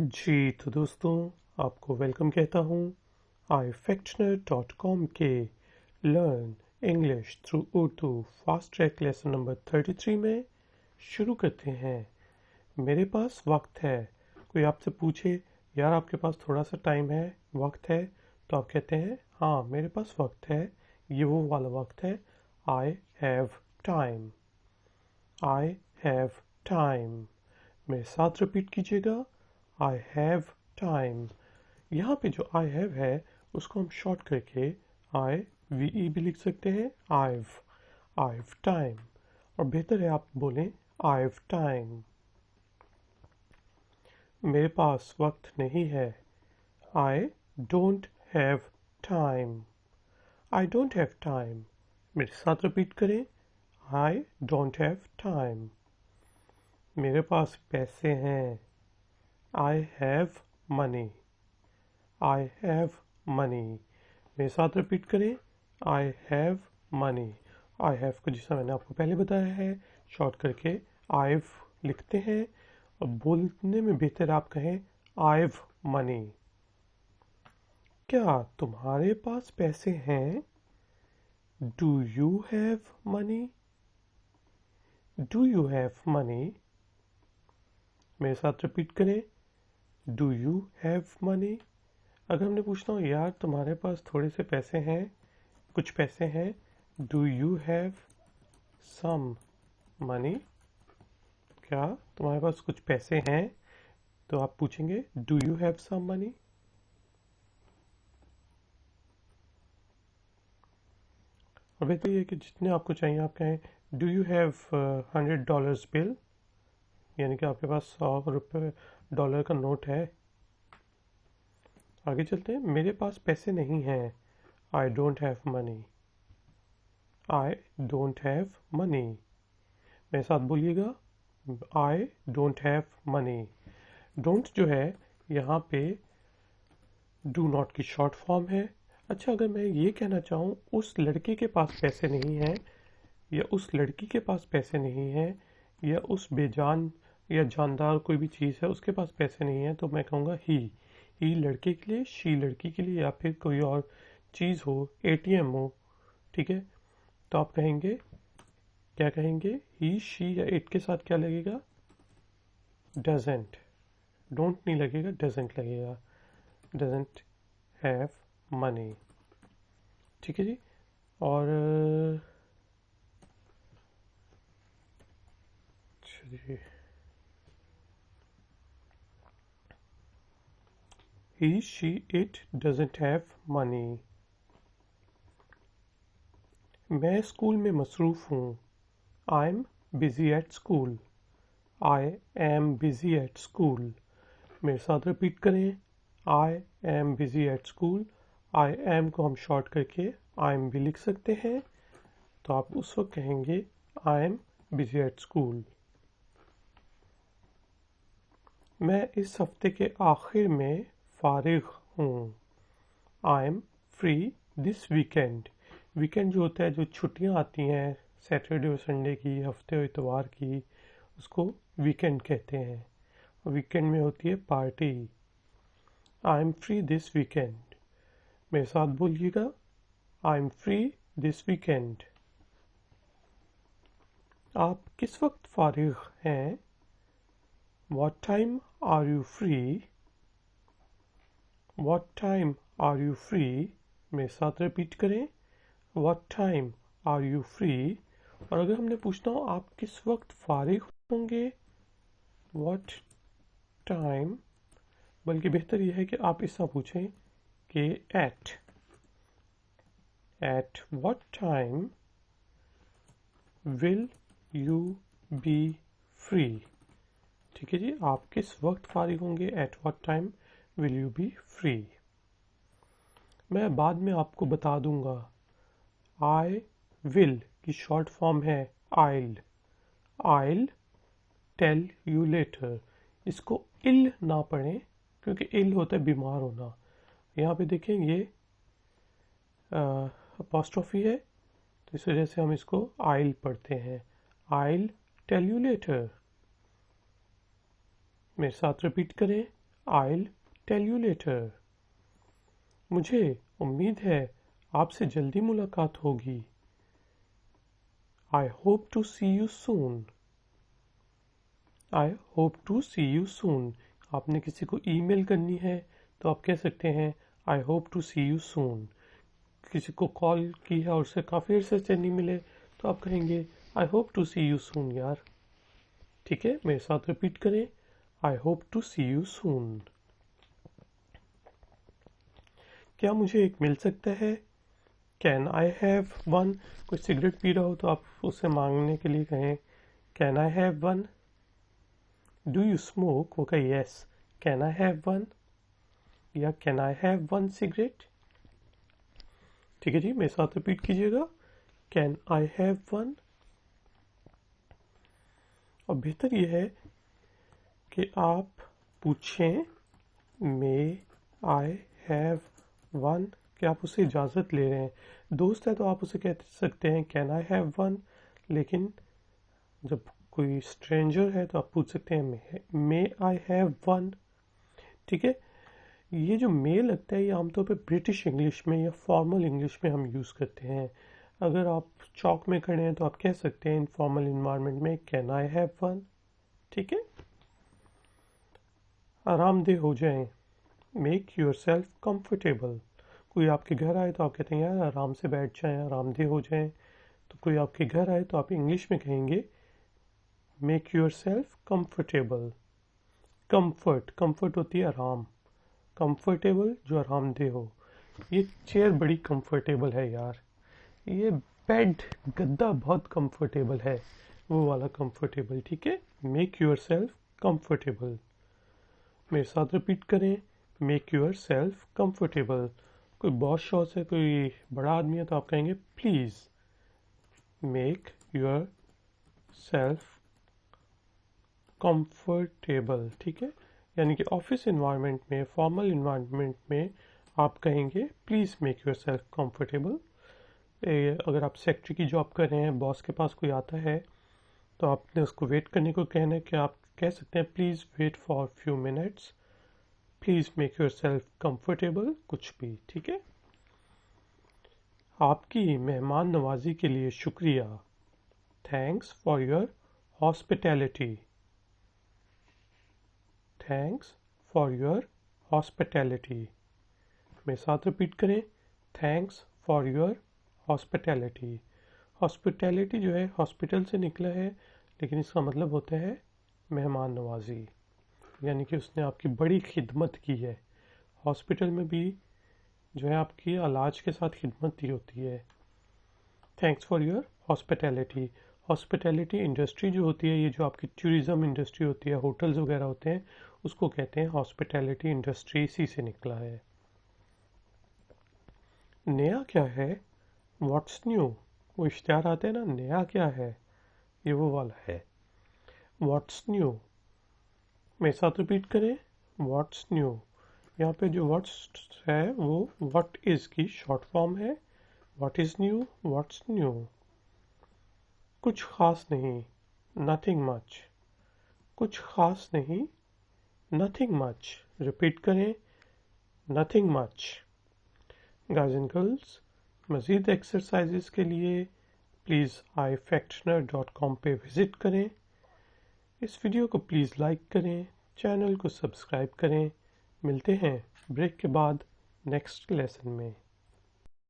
जी तो दोस्तों, आपको वेलकम कहता हूँ ifactioner.com के learn English through Urdu fast track lesson number 33 में शुरू करते हैं। मेरे पास वक्त है। कोई आपसे पूछे यार आपके पास थोड़ा सा टाइम है, वक्त है, तो आप कहते हैं हाँ मेरे पास वक्त है। ये वो वाला वक्त है, I have time. I have time. मेरे साथ रिपीट कीजिएगा, आई हैव टाइम। यहाँ पे जो आई हैव है उसको हम शॉर्ट करके आई वी ई भी लिख सकते हैं, आईव टाइम। और बेहतर है आप बोलें आईव टाइम। मेरे पास वक्त नहीं है, I don't have time. I don't have time. मेरे साथ रिपीट करें, आई डोंट हैव टाइम। मेरे पास पैसे हैं, I have money. I have money. मेरे साथ रिपीट करें, I have money. I have को जिस मैंने आपको पहले बताया है शॉर्ट करके आईव लिखते हैं, और बोलने में बेहतर आप कहें आईव मनी। क्या तुम्हारे पास पैसे हैं? Do you have money? Do you have money? मेरे साथ रिपीट करें, डू यू हैव मनी। अगर हमने पूछना हो यार तुम्हारे पास थोड़े से पैसे हैं, कुछ पैसे हैं, do you have some money? क्या तुम्हारे पास कुछ पैसे हैं? तो आप पूछेंगे do you have some money. और बेहतर ये कि जितने आपको चाहिए आप कहें डू यू हैव $100 बिल, यानी कि आपके पास $100 डॉलर का नोट है। आगे चलते हैं, मेरे पास पैसे नहीं हैं, I don't have money. I don't have money. मेरे साथ बोलिएगा, I don't have money. Don't जो है यहाँ पे डू नॉट की शॉर्ट फॉर्म है। अच्छा, अगर मैं ये कहना चाहूँ उस लड़के के पास पैसे नहीं हैं, या उस लड़की के पास पैसे नहीं हैं, या उस बेजान या जानदार कोई भी चीज़ है उसके पास पैसे नहीं हैं, तो मैं कहूँगा ही लड़के के लिए, शी लड़की के लिए, या फिर कोई और चीज़ हो, एटीएम हो, ठीक है। तो आप कहेंगे, क्या कहेंगे, ही शी या इट के साथ क्या लगेगा, डजेंट। डोंट नहीं लगेगा, डजेंट लगेगा, डजेंट हैव मनी। ठीक है जी। और चलिए, he she it doesn't have money। मैं स्कूल में मसरूफ़ हूँ, I am busy at school. I am busy at school. मेरे साथ रिपीट करें, I am busy at school. I am को हम शॉर्ट करके आई एम भी लिख सकते हैं, तो आप उस वक्त कहेंगे I am busy at school. मैं इस हफ्ते के आखिर में फारिग हूँ, I am free this weekend. Weekend जो होता है, जो छुट्टियाँ आती हैं सैटरडे और संडे की, हफ्ते और इतवार की, उसको वीकेंड कहते हैं। और वीकेंड में होती है party. I am free this weekend. मेरे साथ बोलिएगा, I am free this weekend. आप किस वक्त फारिग हैं? What time are you free? What time are you free? मेरे साथ रिपीट करें, What time are you free? और अगर हमने पूछना हो आप किस वक्त फारिग होंगे, What time, बल्कि बेहतर यह है कि आप इससे पूछें कि at what time will you be free? ठीक है जी, आप किस वक्त फारिग होंगे, at what time will you B free. मैं बाद में आपको बता दूंगा, आई विल की शॉर्ट फॉर्म है आइल टेल यू लेटर। इसको इल ना पढ़ें, क्योंकि इल होता है बीमार होना। यहाँ पे देखें ये अपॉस्ट्रोफी है, तो इस वजह से हम इसको आइल पढ़ते हैं, आइल टेल यू लेटर। मेरे साथ रिपीट करें, I'll tell you later. मुझे उम्मीद है आपसे जल्दी मुलाकात होगी. I hope to see you soon. I hope to see you soon. आपने किसी को ईमेल करनी है तो आप कह सकते हैं I hope to see you soon. किसी को कॉल की है और उसे काफ़ी अर्से से नहीं मिले तो आप कहेंगे I hope to see you soon यार. ठीक है, मेरे साथ रिपीट करें. I hope to see you soon. क्या मुझे एक मिल सकता है? Can I have one? कोई सिगरेट पी रहा हो तो आप उससे मांगने के लिए कहें Can I have one? Do you smoke? वो कहे yes. Can I have one? या Can I have one cigarette? ठीक है जी, मेरे साथ रिपीट कीजिएगा. Can I have one? और बेहतर ये है कि आप पूछें May I have one? कि आप उससे इजाज़त ले रहे हैं. दोस्त है तो आप उसे कह सकते हैं Can I have one? लेकिन जब कोई स्ट्रेंजर है तो आप पूछ सकते हैं May I have one? ठीक है. ये जो मे लगता है ये आमतौर पे ब्रिटिश इंग्लिश में या फॉर्मल इंग्लिश में हम यूज़ करते हैं. अगर आप चौक में खड़े हैं तो आप कह सकते हैं इनफॉर्मल इन्वायरमेंट में Can I have one? ठीक है. आरामदेह हो जाएं. Make yourself comfortable. कोई आपके घर आए तो आप कहते हैं यार आराम से बैठ जाएं, आरामदेह हो जाएं. तो कोई आपके घर आए तो आप इंग्लिश में कहेंगे Make yourself comfortable. कंफर्ट होती है आराम. कंफर्टेबल जो आरामदेह हो. ये चेयर बड़ी कंफर्टेबल है यार. ये बेड गद्दा बहुत कंफर्टेबल है. वो वाला कंफर्टेबल. ठीक है. Make yourself comfortable. मेरे साथ रिपीट करें मेक योर सेल्फ कंफर्टेबल. कोई बॉस शॉस है, कोई बड़ा आदमी है तो आप कहेंगे please make yourself comfortable. ठीक है. यानी कि ऑफिस इन्वायरमेंट में, फॉर्मल इन्वायरमेंट में आप कहेंगे please make yourself comfortable. अगर आप सेक्रेटरी की जॉब कर रहे हैं, बॉस के पास कोई आता है तो आपने उसको वेट करने को कहना है कि आप कह सकते हैं please wait for few minutes, please make yourself comfortable, कुछ भी. ठीक है. आपकी मेहमान नवाजी के लिए शुक्रिया. Thanks for your hospitality. Thanks for your hospitality. मेरे साथ रिपीट करें thanks for your hospitality. Hospitality जो है हॉस्पिटल से निकला है लेकिन इसका मतलब होता है मेहमान नवाजी. यानी कि उसने आपकी बड़ी खिदमत की है. हॉस्पिटल में भी जो है आपकी इलाज के साथ खिदमत ही होती है. Thanks for your hospitality. Hospitality industry जो होती है, ये जो आपकी टूरिज़्म इंडस्ट्री होती है, होटल्स वगैरह होते हैं, उसको कहते हैं हॉस्पिटैलिटी इंडस्ट्री. इसी से निकला है. नया क्या है? What's new. वो इश्तिहार आते हैं ना, नया क्या है, ये वो वाला है. What's new. मेरे साथ रिपीट करें व्हाट्स न्यू. यहाँ पे जो व्हाट्स है वो व्हाट इज़ की शॉर्ट फॉर्म है. What is new, what's new. कुछ खास नहीं, नथिंग मच. कुछ खास नहीं, नथिंग मच. रिपीट करें nothing much. Guys and girls, मज़ीद एक्सरसाइजेस के लिए प्लीज़ ifactioner.com पे विज़िट करें. इस वीडियो को प्लीज़ लाइक करें, चैनल को सब्सक्राइब करें. मिलते हैं ब्रेक के बाद नेक्स्ट लेसन में.